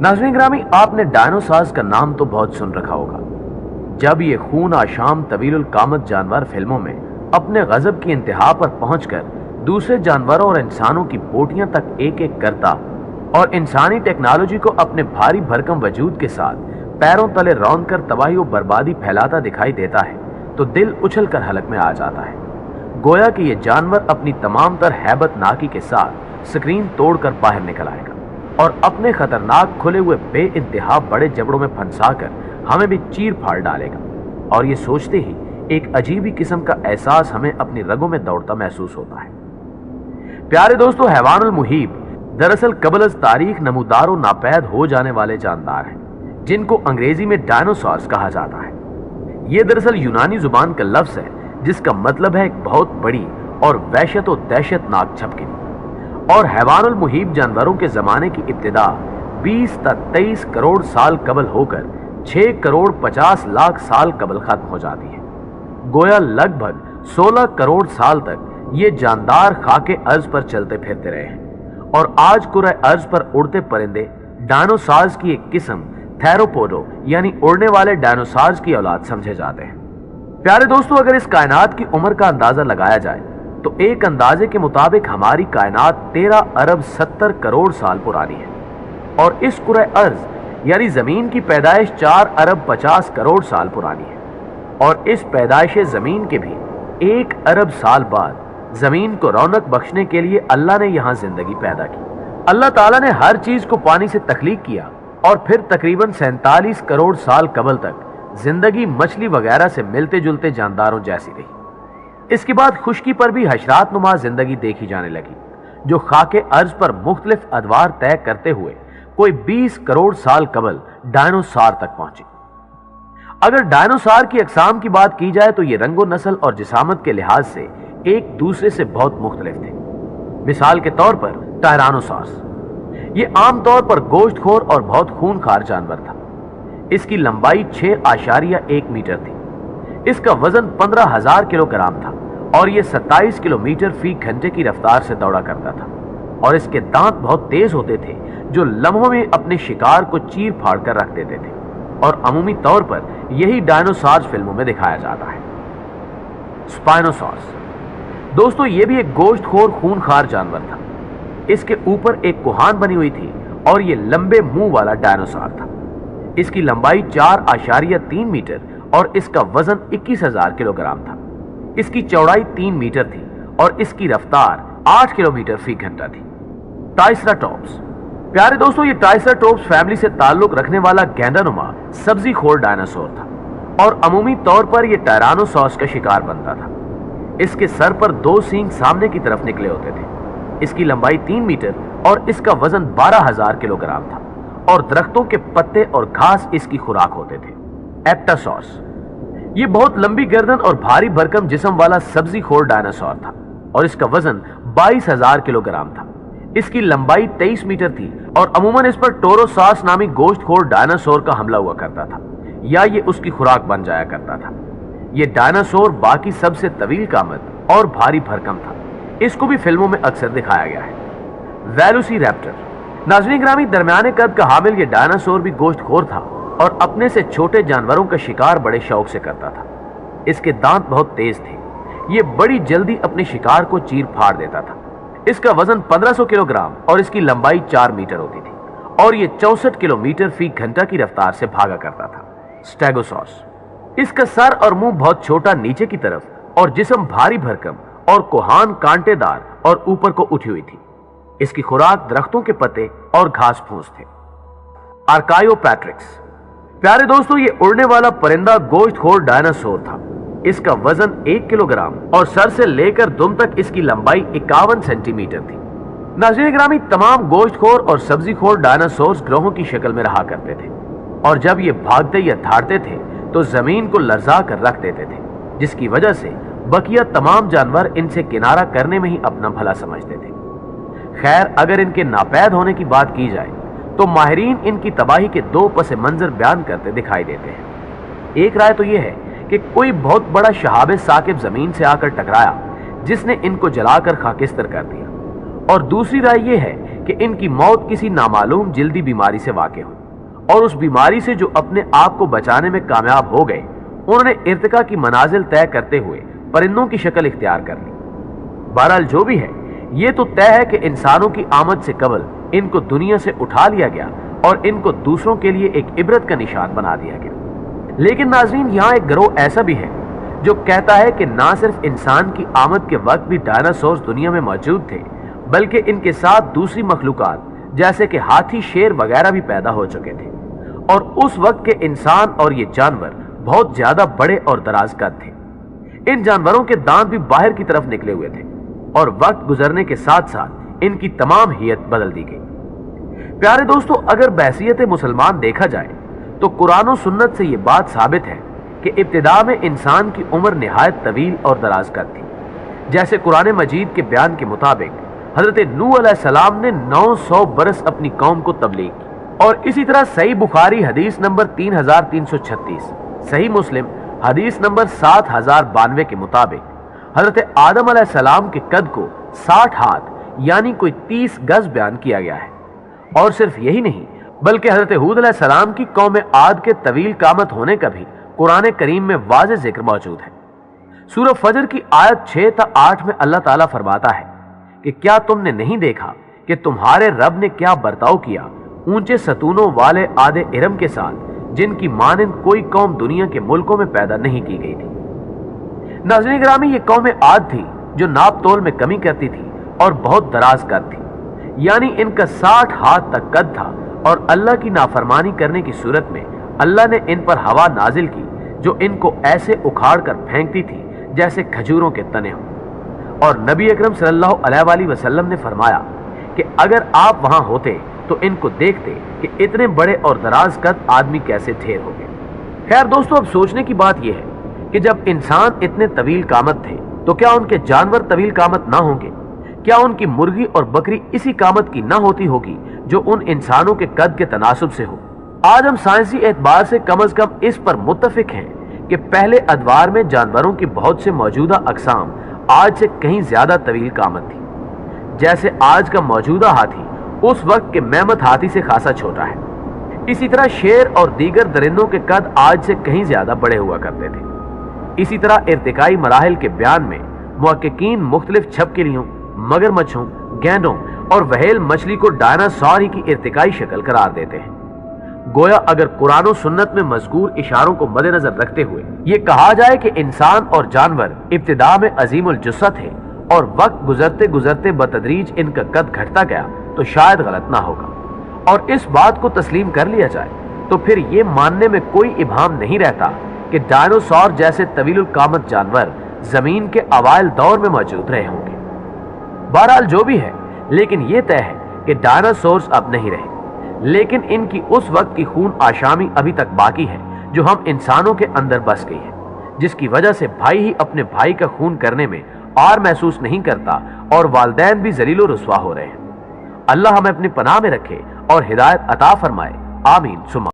नाज़रीन ग्रामी, आपने डायनासोर्स का नाम तो बहुत सुन रखा होगा। जब ये खून आशाम तवीलुल कामत जानवर फिल्मों में अपने गजब की इंतहा पर पहुंचकर दूसरे जानवरों और इंसानों की बोटियां तक एक एक करता और इंसानी टेक्नोलॉजी को अपने भारी भरकम वजूद के साथ पैरों तले रौंद कर तबाही और बर्बादी फैलाता दिखाई देता है तो दिल उछल कर हलक में आ जाता है। गोया कि ये जानवर अपनी तमाम तर हैबत नाकी के साथ स्क्रीन तोड़कर बाहर निकल आएगा और अपने खतरनाक खुले हुए बे इंतहा बड़े जबड़ों में फंसाकर हमें भी चीर फाड़ डालेगा। और ये सोचते ही एक अजीब ही किस्म का एहसास हमें अपनी रगों में दौड़ता महसूस होता है। प्यारे दोस्तों, हैवानुल मुहीब दरअसल कबल तारीख नमूदार और नापैद हो जाने वाले जानदार हैं, जिनको अंग्रेजी में डायनासोर्स कहा जाता है। ये दरअसल यूनानी जुबान का लफ्ज है जिसका मतलब है एक बहुत बड़ी और वहशत और दहशतनाक झपकी। और हैवानुल मुहीब जानवरों के जमाने की इब्तिदा 20 तक 23 करोड़ साल कबल होकर 6 करोड़ 50 लाख साल कबल खत्म हो जाती है। गोया लगभग 16 करोड़ साल तक ये जानदार खाके अर्ज पर चलते फिरते रहे हैं और आज कुरे अर्ज पर उड़ते परिंदे डायनासोर्स की एक किस्म थेरोपोडो यानी उड़ने वाले डायनासोर्स की औलाद समझे जाते हैं। प्यारे दोस्तों, अगर इस कायनात की उम्र का अंदाजा लगाया जाए तो एक अंदाजे के मुताबिक हमारी कायनात 13 अरब 70 करोड़ साल पुरानी है और इस कुरे अर्ज यानी जमीन की पैदाइश 4 अरब 50 करोड़ साल पुरानी है और इस पैदाइश जमीन के भी 1 अरब साल बाद जमीन को रौनक बख्शने के लिए अल्लाह ने यहां जिंदगी पैदा की। अल्लाह ताला ने हर चीज को पानी से तख्लीक किया और फिर तकरीबन 47 करोड़ साल कबल तक जिंदगी मछली वगैरह से मिलते जुलते जानदारों जैसी रही। इसके बाद खुश्की पर भी हशरात नुमा जिंदगी देखी जाने लगी जो खाके अर्ज पर मुख्तलिफ अदवार तय करते हुए कोई 20 करोड़ साल कबल डायनासोर तक पहुंची। अगर डायनासोर की अकसाम की बात की जाए तो ये रंगो नस्ल और जिसामत के लिहाज से एक दूसरे से बहुत मुख्तलिफ थे। मिसाल के तौर पर टायरानोसॉर्स ये आमतौर पर गोश्तखोर और बहुत खूनखार जानवर था। इसकी लंबाई 6.1 मीटर थी। इसका वजन 15,000 किलोग्राम था और यह 27 किलोमीटर फी घंटे की रफ्तार से दौड़ा करता था और इसके दांत बहुत तेज होते थे जो लम्हों में अपने शिकार को चीर फाड़ कर रख देते थे और अमूमी तौर पर यही डायनासोर्स फिल्मों में दिखाया जाता है। स्पाइनोसॉर्स दोस्तों, ये भी एक गोश्तखोर खूनखार जानवर था। इसके ऊपर एक कुहान बनी हुई थी और ये लंबे मुंह वाला डायनासोर था। इसकी लंबाई 4.3 मीटर और इसका वजन 21,000 किलोग्राम था। इसकी चौड़ाई 3 मीटर थी और इसकी रफ्तार 8 किलोमीटर फी घंटा थी। ट्राइसराटॉप्स प्यारे दोस्तों, ये ट्राइसराटॉप्स फैमिली से ताल्लुक रखने वाला गेंडानुमा सब्जी खोर डायनासोर था और अमूमी तौर पर यह टायरानोसॉर्स का शिकार बनता था। इसके सर पर 2 सींग सामने की तरफ निकले होते थे। इसकी लंबाई 3 मीटर और इसका वजन 12,000 किलोग्राम था और दरख्तों के पत्ते और घास इसकी खुराक होते थे। एप्टासॉर्स ये बहुत लंबी गर्दन और भारी भरकम जिस्म वाला सब्जी खोर डायनासोर था और इसका वजन 22,000 किलोग्राम था। इसकी लंबाई 23 मीटर थी और अमूमन इस पर टोरोसास नामी गोश्तखोर डायनासोर का हमला हुआ करता था या ये उसकी खुराक बन जाया करता था। ये डायनासोर बाकी सबसे तवील कामत और भारी भरकम था। इसको भी फिल्मों में अक्सर दिखाया गया है। वेलोसिरैप्टर नाज़रीन ग्रामी, दरमियाने कद का हामिल ये डायनासोर भी गोश्तखोर था और अपने से छोटे जानवरों का शिकार बड़े शौक से करता था। इसके दांत बहुत तेज थे। ये बड़ी जल्दी अपने शिकार को चीर फाड़ देता था। इसका वजन 1500 किलोग्राम और इसकी लंबाई 4 मीटर होती थी और ये 64 किलोमीटर फी घंटा की रफ्तार से भागा करता था। स्टेगोसॉर्स इसका सर और मुंह बहुत छोटा नीचे की तरफ और जिस्म भारी भरकम और कोहान कांटेदार और ऊपर को उठी हुई थी। इसकी खुराक दरख्तों के पत्ते और घास फूस थे। आर्कायोपैट्रिक्स प्यारे दोस्तों, ये उड़ने वाला परिंदा गोश्तखोर डायनासोर था। इसका वजन 1 किलोग्राम और सर से लेकर दुम तक इसकी लंबाई 51 सेंटीमीटर थी। नाज़रीन ग्रामी, तमाम गोश्तखोर और सब्जीखोर डायनासोर्स ग्रोहों की शक्ल में रहा करते थे और जब ये भागते या धाड़ते थे तो जमीन को लर्जा कर रख देते थे, जिसकी वजह से बकिया तमाम जानवर इनसे किनारा करने में ही अपना भला समझते थे। खैर, अगर इनके नापैद होने की बात की जाए तो माहिरीन इनकी तबाही के 2 पस मंजर बयान करते दिखाई देते हैं। एक राय तो यह है कि कोई बहुत बड़ा शहाब साकिब जमीन से आकर टकराया जिसने इनको जलाकर खाकिस्तर कर दिया और दूसरी राय यह है کہ ان کی موت کسی نامعلوم جلدی بیماری سے واقع ہوئی، اور اس بیماری سے جو اپنے آپ کو بچانے میں کامیاب ہو گئے، انہوں نے ارتقا کی منازل طے کرتے ہوئے پرندوں کی شکل اختیار کر لی۔ بہرحال جو بھی ہے، یہ تو طے ہے کہ انسانوں کی آمد سے قبل ان کو دنیا سے اٹھا لیا گیا اور ان کو دوسروں کے لیے ایک عبرت کا نشان بنا دیا گیا۔ لیکن ناظرین، یہاں ایک گروہ ایسا بھی ہے جو کہتا ہے کہ نہ صرف انسان کی آمد کے وقت بھی ڈائناسورز دنیا میں موجود تھے، بلکہ ان کے ساتھ دوسری مخلوقات جیسے کہ ہاتھی، شیر وغیرہ بھی پیدا ہو چکے تھے، اور اس وقت کے انسان اور یہ جانور بہت زیادہ بڑے اور دراز قد تھے۔ ان جانوروں کے دانت بھی باہر کی طرف نکلے ہوئے تھے، اور وقت گزرنے کے ساتھ ساتھ ان کی تمام ہیئت بدل دی گئی۔ پیارے دوستو، اگر بحیثیت مسلمان دیکھا جائے تو قرآن و سنت سے یہ بات ثابت ہے کہ ابتدا میں انسان کی عمر نہایت طویل اور دراز قد تھی۔ جیسے قرآن مجید کے بیان کے مطابق حضرت نوح علیہ السلام نے 900 برس اپنی قوم کو تبلیغ کی، اور اسی طرح صحیح بخاری حدیث نمبر 3336، صحیح مسلم حدیث نمبر 7092 کے مطابق حضرت آدم علیہ السلام کے قد کو 60 ہاتھ یعنی کوئی 30 گز بیان کیا گیا ہے۔ اور صرف یہی نہیں، بلکہ حضرت ہود علیہ السلام کی قوم عاد کے طویل قامت ہونے کا بھی قرآن کریم میں واضح ذکر موجود ہے۔ سورہ فجر کی آیت 6 تا 8 میں اللہ تعالیٰ فرماتا ہے کہ کیا تم نے نہیں دیکھا کہ تمہارے رب نے کیا برتاؤ کیا اونچے ستونوں والے عاد ارم کے ساتھ، جن کی مانند کوئی قوم دنیا کے ملکوں میں پیدا نہیں کی گئی تھی۔ ناظرین گرامی، یہ قوم عاد تھی جو ناپ تول میں کمی کرتی تھی اور بہت دراز قد تھی، یعنی ان کا 60 ہاتھ تک قد تھا، اور اللہ کی نافرمانی کرنے کی صورت میں اللہ نے ان پر ہوا نازل کی جو ان کو ایسے اکھاڑ کر پھینکتی تھی جیسے کھجوروں کے تنے ہوں۔ اور نبی اکرم صلی اللہ علیہ وآلہ وسلم نے فرمایا کہ اگر آپ وہاں ہوتے تو ان کو دیکھتے کہ اتنے بڑے اور دراز قد آدمی کیسے ڈھیر ہو گئے۔ خیر دوستو، اب سوچنے کی بات یہ ہے کہ جب انسان اتنے طویل قامت تھے تو کیا ان کے جانور طویل قامت نہ ہوں گے؟ کیا ان کی مرغی اور بکری اسی قامت کی نہ ہوتی ہوگی جو ان انسانوں کے قد کے تناسب سے ہو؟ آج ہم سائنسی اعتبار سے کم از کم اس پر متفق ہیں کہ پہلے ادوار میں جانوروں کی بہت سے موجودہ اقسام آج سے کہیں زیادہ طویل قامت تھی۔ جیسے آج کا موجودہ ہاتھی اس وقت کے میمت ہاتھی سے خاصا چھوٹا ہے، اسی طرح شیر اور دیگر درندوں کے قد آج سے کہیں زیادہ بڑے ہوا کرتے تھے۔ اسی طرح ارتقائی مراحل کے بیان میں محققین مختلف چھپکلیوں، مگرمچھوں، گینڈوں اور وہیل مچھلی کو ڈائناسور ہی کی ارتقائی شکل قرار دیتے ہیں۔ گویا اگر قرآن و سنت میں مذکور اشاروں کو مد نظر رکھتے ہوئے یہ کہا جائے کہ انسان اور جانور ابتدا میں عظیم الجثہ تھے اور وقت گزرتے گزرتے بتدریج ان کا قد گھٹتا گیا تو شاید غلط نہ ہوگا، اور اس بات کو تسلیم کر لیا جائے تو پھر یہ ماننے میں کوئی ابہام نہیں رہتا کہ ڈائناسور جیسے طویل القامت جانور زمین کے اوائل دور میں موجود رہے ہوں گے۔ بہرحال جو بھی ہے، لیکن یہ طے ہے کہ ڈائناسورز اب نہیں رہے، لیکن ان کی اس وقت کی خون آشامی ابھی تک باقی ہے جو ہم انسانوں کے اندر بس گئی ہے، جس کی وجہ سے بھائی ہی اپنے بھائی کا خون کرنے میں آر محسوس نہیں کرتا اور والدین بھی ذلیل و رسوا ہو رہے ہیں۔ اللہ ہمیں اپنی پناہ میں رکھے اور ہدایت عطا فرمائے، آمین ثم